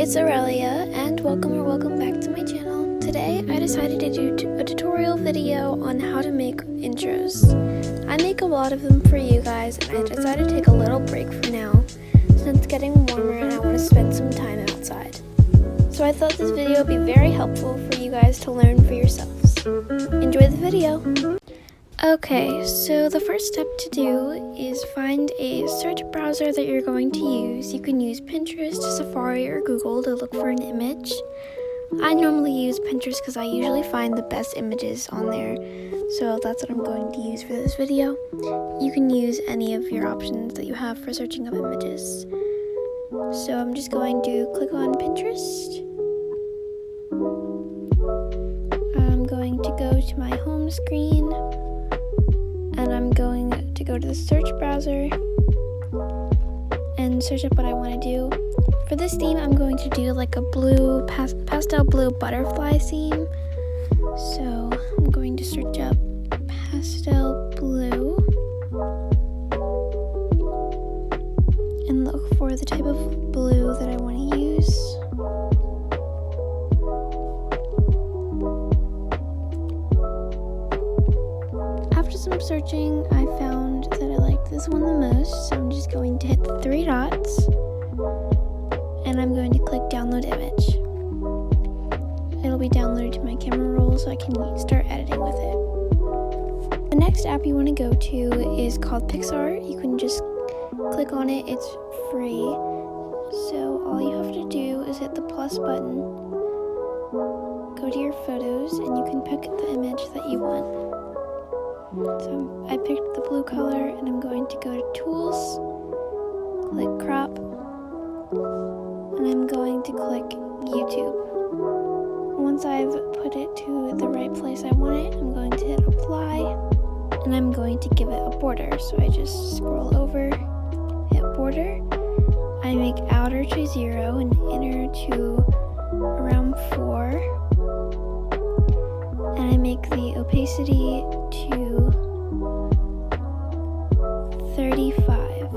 It's Aurelia, and welcome back to my channel. Today I decided to do a tutorial video on how to make intros. I make a lot of them for you guys, and I decided to take a little break for now since it's getting warmer and I want to spend some time outside. So I thought this video would be very helpful for you guys to learn for yourselves. Enjoy the video! Okay, so the first step to do is find a search browser that you're going to use. You can use Pinterest, Safari, or Google to look for an image. I normally use Pinterest because I usually find the best images on there, so that's what I'm going to use for this video. You can use any of your options that you have for searching up images. So I'm just going to click on Pinterest. I'm going to go to my home screen. And I'm going to go to the search browser and search up what I want to do. For this theme, I'm going to do like a blue, pastel blue butterfly theme. So I'm going to search up pastel blue and look for the type of blue that I want to use. After some searching, I found that I liked this one the most, so I'm just going to hit the 3 dots, and I'm going to click download image. It'll be downloaded to my camera roll so I can start editing with it. The next app you want to go to is called Pixar. You can just click on it, it's free. So all you have to do is hit the plus button, go to your photos, and you can pick the image that you want. So I picked the blue color, and I'm going to go to Tools, click Crop, and I'm going to click YouTube. Once I've put it to the right place I want it, I'm going to hit Apply, and I'm going to give it a border. So I just scroll over, hit Border, I make outer to 0 and inner to around 4, and I make the opacity to 35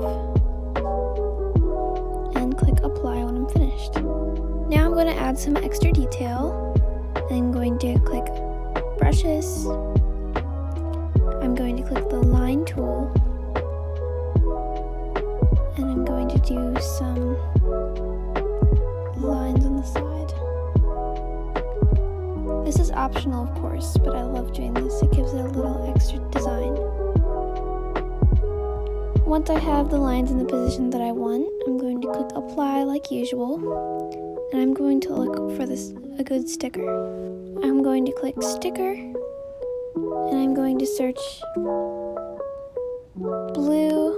and click apply when I'm finished. Now I'm going to add some extra detail. I'm going to click brushes. I'm going to click the line tool, and I'm going to do some lines on the side. This is optional, of course, but I love doing this. It gives it a little extra design. Once I have the lines in the position that I want, I'm going to click apply like usual, and I'm going to look for a good sticker. I'm going to click sticker, and I'm going to search blue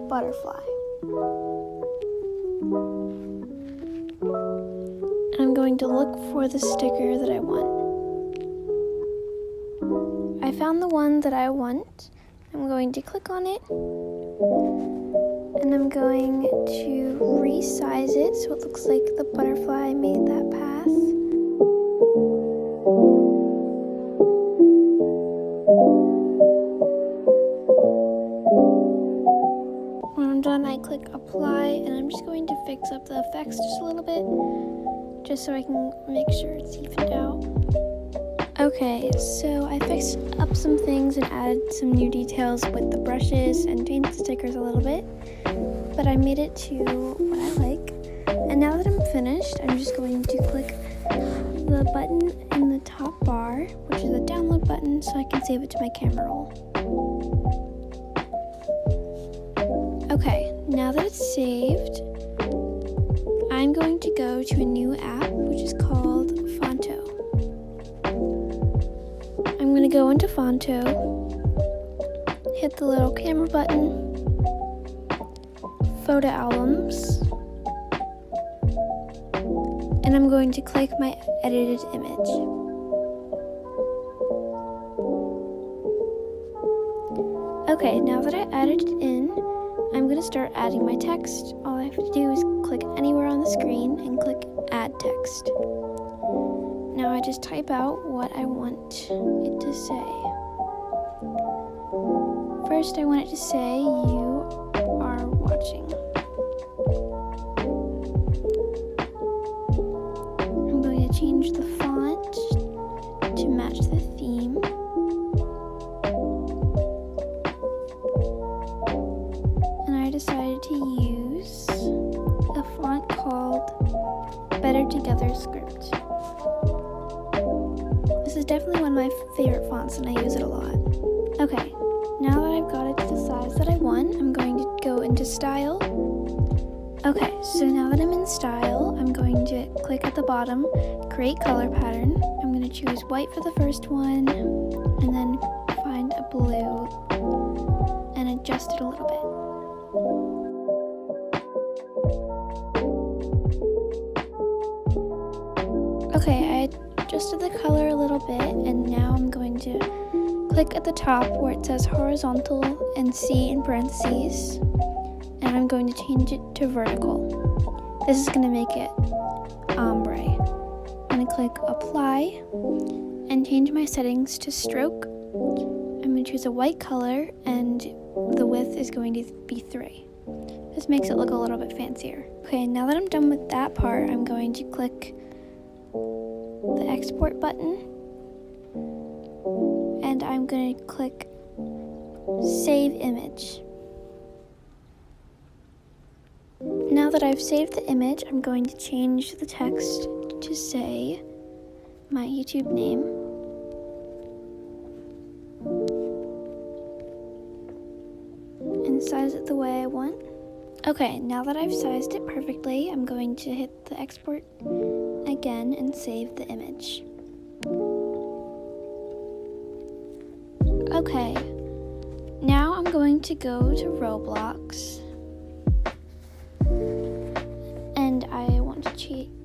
butterfly. And I'm going to look for the sticker that I want. I found the one that I want. I'm going to click on it, and I'm going to resize it so it looks like the butterfly made that path. When I'm done, I click apply, and I'm just going to fix up the effects just a little bit, just so I can make sure it's evened out. Okay, so I fixed up some things and added some new details with the brushes and changed the stickers a little bit, but I made it to what I like. And now that I'm finished, I'm just going to click the button in the top bar, which is the download button, so I can save it to my camera roll. Okay, now that it's saved, I'm going to go to a new app, which is called Fonto. I'm going to go into Fonto, hit the little camera button, photo albums, and I'm going to click my edited image. Okay, now that I added it in, I'm going to start adding my text. All I have to do is click anywhere on the screen and click add text. Now I just type out what I want it to say. First, I want it to say, "You are watching." change the font to match the theme. And I decided to use a font called Better Together Script. This is definitely one of my favorite fonts and I use it a lot. Okay, now that I've got it to the size that I want, I'm going to go into Style. Okay, so now that I'm in Style, I'm going to click at the bottom, Create Color Pattern. I'm going to choose white for the first one, and then find a blue, and adjust it a little bit. Okay, I adjusted the color a little bit, and now I'm going to click at the top where it says horizontal and C in parentheses, and I'm going to change it to vertical. This is going to make it ombre. I'm going to click apply and change my settings to stroke. I'm going to choose a white color and the width is going to be 3. This makes it look a little bit fancier. Okay, now that I'm done with that part, I'm going to click the export button and I'm going to click Save Image. Now that I've saved the image, I'm going to change the text to say my YouTube name. And size it the way I want. Okay, now that I've sized it perfectly, I'm going to hit the export again and save the image. Okay, now I'm going to go to Roblox and I want to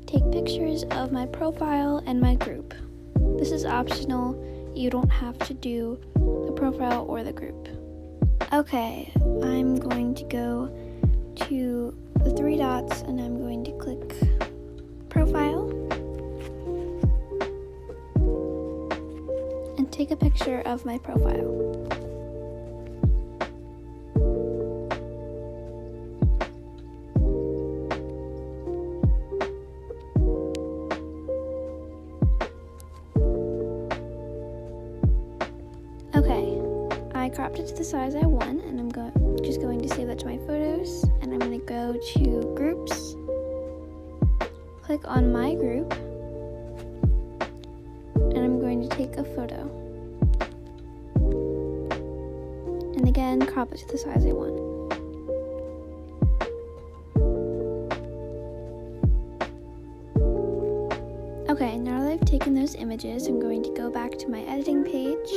take pictures of my profile and my group. This is optional, you don't have to do the profile or the group. Okay, I'm going to go to the 3 dots and I'm going to click profile and take a picture of my profile. Okay, I cropped it to the size I want and I'm just going to save that to my photos, and I'm going to go to groups, click on my group, and I'm going to take a photo. And again, crop it to the size I want. Okay, now that I've taken those images, I'm going to go back to my editing page.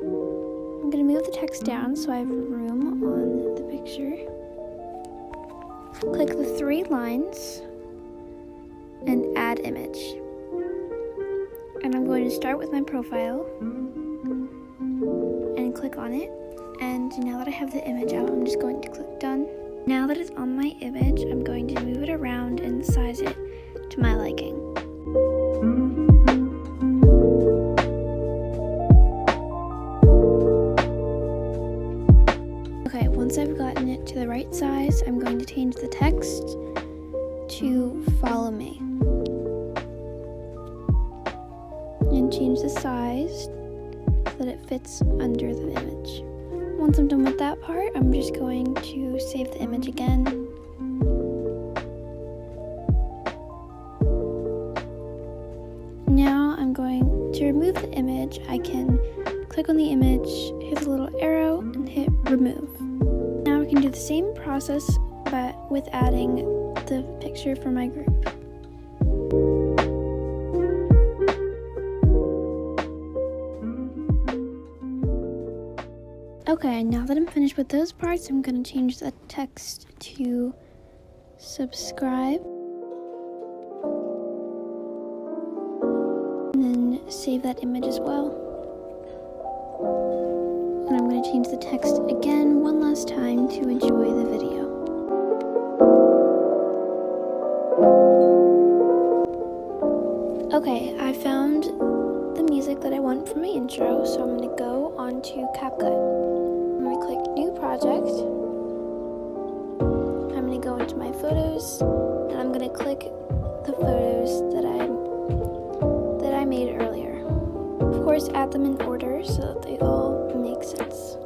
I'm going to move the text down so I have room on the picture. Click the 3 lines and add image. And I'm going to start with my profile and click on it. And now that I have the image out, I'm just going to click done. Now that it's on my image, I'm going to move it around and size it to my liking. Okay, once I've gotten it to the right size, I'm going to change the text to follow me. And change the size so that it fits under the image. Once I'm done with that part, I'm just going to save the image again. Now I'm going to remove the image. I can click on the image, hit the little arrow, and hit remove. Now we can do the same process, but with adding the picture for my group. Okay, now that I'm finished with those parts, I'm going to change the text to subscribe. And then save that image as well. And I'm going to change the text again one last time to enjoy the video. Okay, I found the music that I want for my intro, so I'm going to go onto CapCut. I'm going to click New Project. I'm going to go into my photos, and I'm going to click the photos that I'm course, add them in order so that they all make sense.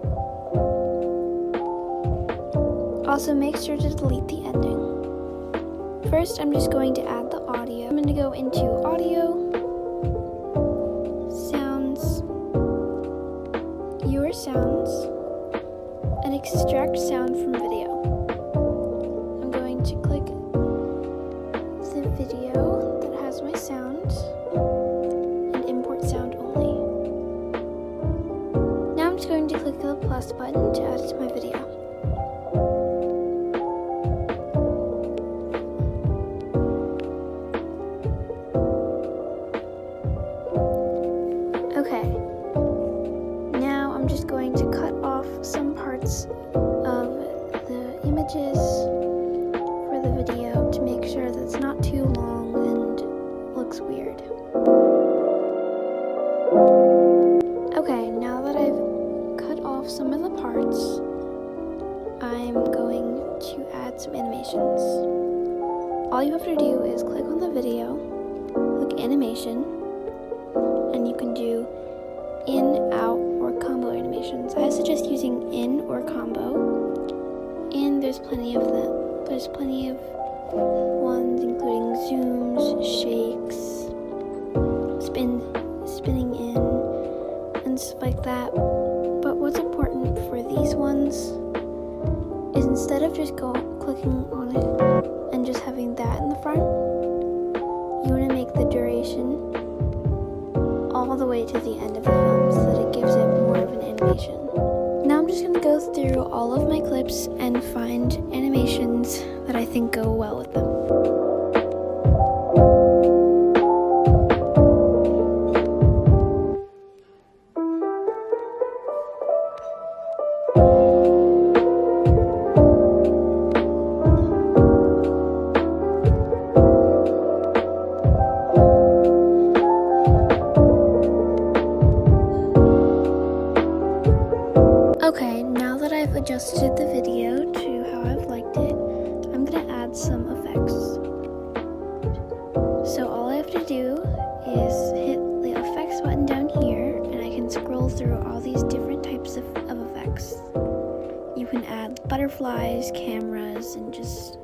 Also, make sure to delete the ending. First, I'm just going to add the audio. I'm going to go into audio, sounds, your sounds, and extract sound from video. I'm going to click the video that has my sound and import sound only. Now I'm just going to click the plus button to add it to my video. Okay, now I'm just going to cut off some parts of the images for the video to make sure that it's not too long and looks weird. Okay, now that I've cut off some of the parts, I'm going to add some animations. All you have to do is click on the video, click animation, and you can do in, out, or combo animations. I suggest using in or combo, and there's plenty of them. There's plenty of ones including zooms, shakes, spinning in, and stuff like that. But what's important for these ones is instead of just clicking on it and just having that in the front, you want to make the duration all the way to the end of the film so that it gives it more of an animation. Now I'm just going to go through all of my clips and find animations that I think go well with them. Okay, now that I've adjusted the video to how I've liked it, I'm going to add some effects. So all I have to do is hit the effects button down here, and I can scroll through all these different types of effects. You can add butterflies, cameras, and just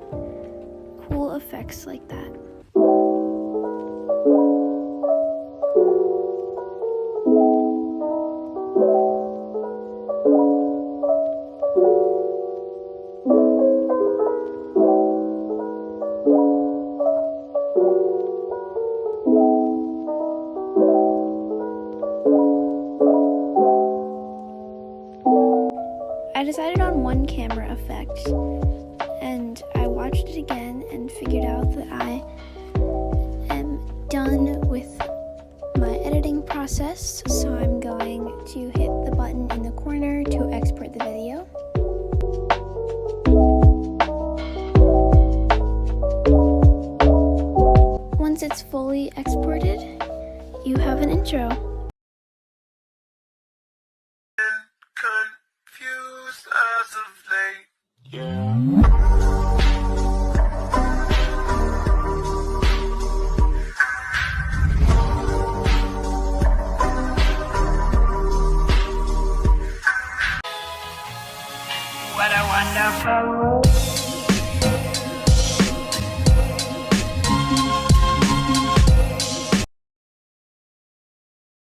cool effects like that. I decided on one camera effect, and I watched it again and figured out that I am done with my editing process, so I'm going to hit the button in the corner to export the video. Once it's fully exported, you have an intro. As of late, yeah. What a wonderful world.